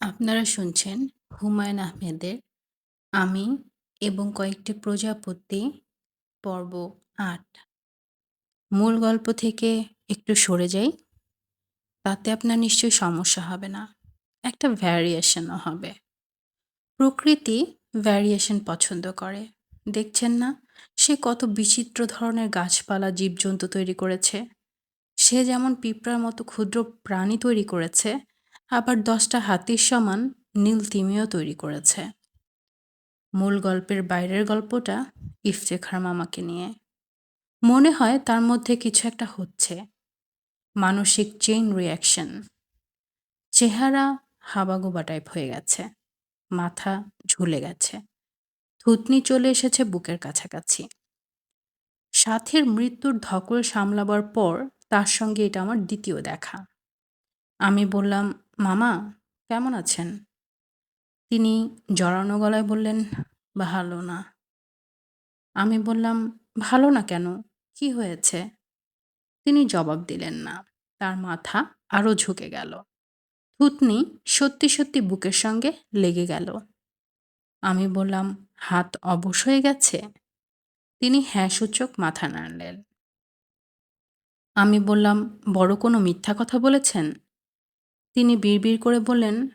আপনারা শুনছেন হুমায়ূন আহমেদের 'আমি এবং কয়েকটি প্রজাপতি' পর্ব ৮। মূল গল্প থেকে একটু সরে যাই, তাতে আপনার নিশ্চয়ই সমস্যা হবে না। একটা ভ্যারিয়েশনও হবে। প্রকৃতি ভ্যারিয়েশন পছন্দ করে। দেখছেন না, সে কত বিচিত্র ধরনের গাছপালা, জীবজন্তু তৈরি করেছে। সে যেমন পিঁপড়ার মতো ক্ষুদ্র প্রাণী তৈরি করেছে, আবার ১০টা হাতির সমান নীল তিমিও তৈরি করেছে। মূল গল্পের বাইরের গল্পটা ইফতেখার মামাকে নিয়ে। মনে হয় তার মধ্যে কিছু একটা হচ্ছে, মানসিক চেইন রিঅ্যাকশন। চেহারা হাবাগোবা টাইপ হয়ে গেছে, মাথা ঝুলে গেছে, থুতনি চলে এসেছে বুকের কাছাকাছি। সাথীর মৃত্যুর ধকল সামলাবার পর তার সঙ্গে এটা আমার দ্বিতীয় দেখা। আমি বললাম, মামা কেমন আছেন? তিনি জড়ানো গলায় বললেন, ভালো না। আমি বললাম, ভালো না কেন? কি হয়েছে? তিনি জবাব দিলেন না। তার মাথা আরো ঝুঁকে গেল। থুতনি সত্যি সত্যি বুকের সঙ্গে লেগে গেল। আমি বললাম, হাত অবশ হয়ে গেছে? তিনি হ্যাঁ সূচক মাথা নাড়লেন। আমি বললাম, বড় কোনো মিথ্যা কথা বলেছেন? তিনি বিড়বিড় করে বললেন,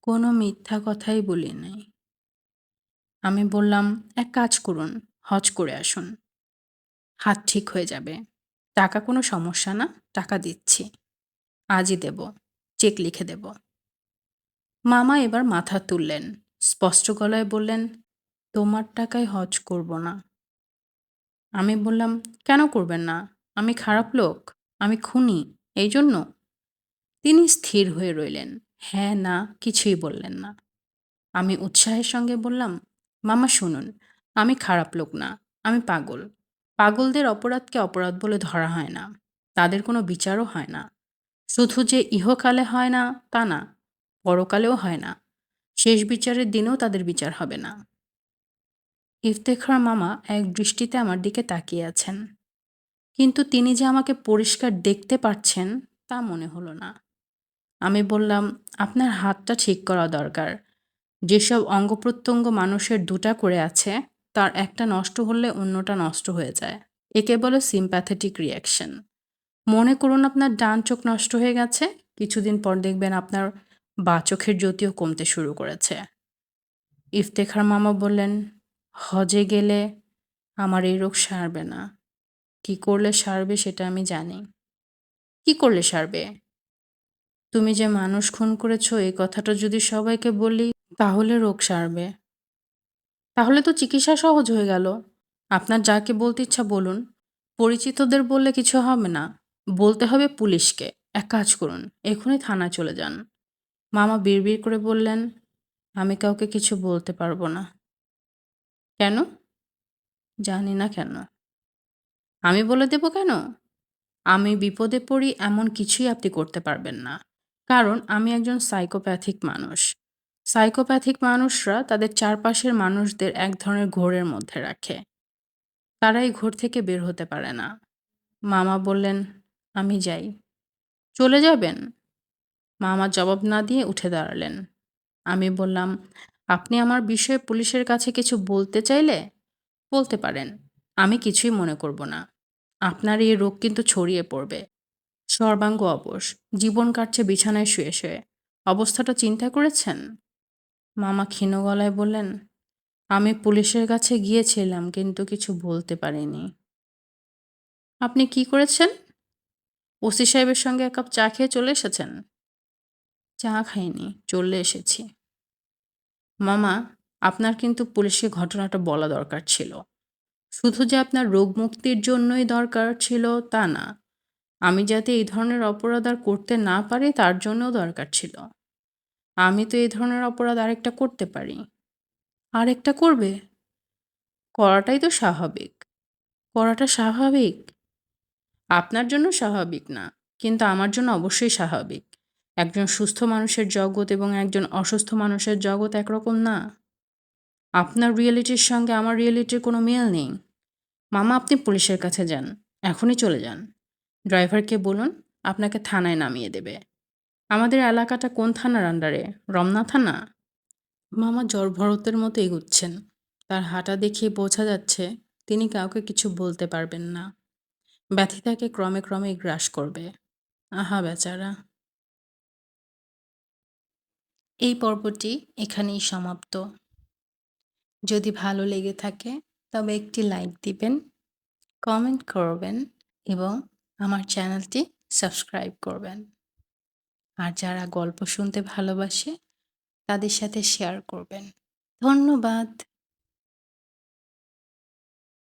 কোনো মিথ্যা কথাই বলি নাই। আমি বললাম, এক কাজ করুন, হজ করে আসুন, হাত ঠিক হয়ে যাবে। টাকা কোনো সমস্যা না, টাকা দিচ্ছি, আজই দেব, চেক লিখে দেব। মামা এবার মাথা তুললেন, স্পষ্ট গলায় বললেন, তোমার টাকায় হজ করব না। আমি বললাম, কেন করবেন না? আমি খারাপ লোক? আমি খুনি? এই জন্য? তিনি স্থির হয়ে রইলেন, হ্যাঁ না কিছুই বললেন না। আমি উৎসাহের সঙ্গে বললাম, মামা শুনুন, আমি খারাপ লোক না, আমি পাগল। পাগলদের অপরাধকে অপরাধ বলে ধরা হয় না, তাদের কোনো বিচারও হয় না। শুধু যে ইহকালে হয় না তা না, পরকালেও হয় না। শেষ বিচারের দিনেও তাদের বিচার হবে না। ইফতেখার মামা এক দৃষ্টিতে আমার দিকে তাকিয়ে আছেন, কিন্তু তিনি যে আমাকে পরিষ্কার দেখতে পাচ্ছেন তা মনে হলো না। আমি বললাম, আপনার হাতটা ঠিক করা দরকার। যেসব অঙ্গ-প্রত্যঙ্গ মানুষের দুটা করে আছে, তার একটা নষ্ট হলে অন্যটা নষ্ট হয়ে যায়। একে বলে sympathetic reaction। মনে করুন আপনার ডান চোখ নষ্ট হয়ে গেছে, কিছুদিন পর দেখবেন আপনার বাঁ চোখের জ্যোতিও কমতে শুরু করেছে। ইফতেখার মামা বললেন, হজে গেলে আমার এই রোগ সারবে না। কি করলে সারবে সেটা আমি জানি। কি করলে সারবে? তুমি যে মানুষ খুন করেছো এই কথাটা যদি সবাইকে বলি, তাহলে রোগ সারবে। তাহলে তো চিকিৎসা সহজ হয়ে গেল। আপনার যাকে বলতে ইচ্ছা বলুন। পরিচিতদের বললে কিছু হবে না। বলতে হবে পুলিশকে। এক কাজ করুন, এখনই থানায় চলে যান। মামা বিড়বিড় করে বললেন, আমি কাউকে কিছু বলতে পারব না। কেন? জানি না কেন। আমি বলে দেব কেন? আমি বিপদে পড়ি এমন কিছুই আপনি করতে পারবেন না। কারণ আমি একজন সাইকোপ্যাথিক মানুষ। সাইকোপ্যাথিক মানুষরা তাদের চারপাশের মানুষদের এক ধরনের ঘোরের মধ্যে রাখে। তারা এই ঘোর থেকে বের হতে পারে না। মামা বললেন, আমি যাই। চলে যাবেন? মামা জবাব না দিয়ে উঠে দাঁড়ালেন। আমি বললাম, আপনি আমার বিষয়ে পুলিশের কাছে কিছু বলতে চাইলে বলতে পারেন। আমি কিছুই মনে করব না। আপনার এই রোগ কিন্তু ছড়িয়ে পড়বে। সর্বাঙ্গ অবশ, জীবন কাটছে বিছানায় শুয়ে শুয়ে। অবস্থাটা চিন্তা করেছেন? মামা ক্ষীণ গলায় বললেন, আমি পুলিশের কাছে গিয়েছিলাম কিন্তু কিছু বলতে পারিনি। আপনি কি করেছেন? ওসি সাহেবের সঙ্গে এক কাপ চা খেয়ে চলে এসেছেন? চা খাইনি, চলে এসেছি। মামা, আপনার কিন্তু পুলিশকে ঘটনাটা বলা দরকার ছিল। শুধু যে আপনার রোগ মুক্তির জন্যই দরকার ছিল তা না। আমি যাতে এই ধরনের অপরাধ আর করতে না পারি তার জন্যও দরকার ছিল। আমি তো এই ধরনের অপরাধ আরেকটা করতে পারি। আরেকটা করবে? করাটাই তো স্বাভাবিক। করাটা স্বাভাবিক? আপনার জন্য স্বাভাবিক না, কিন্তু আমার জন্য অবশ্যই স্বাভাবিক। একজন সুস্থ মানুষের জগৎ এবং একজন অসুস্থ মানুষের জগৎ একরকম না। আপনার রিয়েলিটির সঙ্গে আমার রিয়েলিটির কোনো মিল নেই। মামা, আপনি পুলিশের কাছে যান। এখনই চলে যান। ড্রাইভারকে বলুন আপনাকে থানায় নামিয়ে দেবে। আমাদের এলাকাটা কোন থানার আন্ডারে? রমনা থানা? মামা জড়ভরতের মতো এগুচ্ছেন। তার হাঁটা দেখেই বোঝা যাচ্ছে তিনি কাউকে কিছু বলতে পারবেন না। ব্যথা তাকে ক্রমে ক্রমে গ্রাস করবে। আহা বেচারা। এই পর্বটি এখানেই সমাপ্ত। যদি ভালো লেগে থাকে তবে একটি লাইক দিবেন, কমেন্ট করবেন এবং আমার চ্যানেলটি সাবস্ক্রাইব করবেন। আর যারা গল্প শুনতে ভালোবাসে তাদের সাথে শেয়ার করবেন। ধন্যবাদ।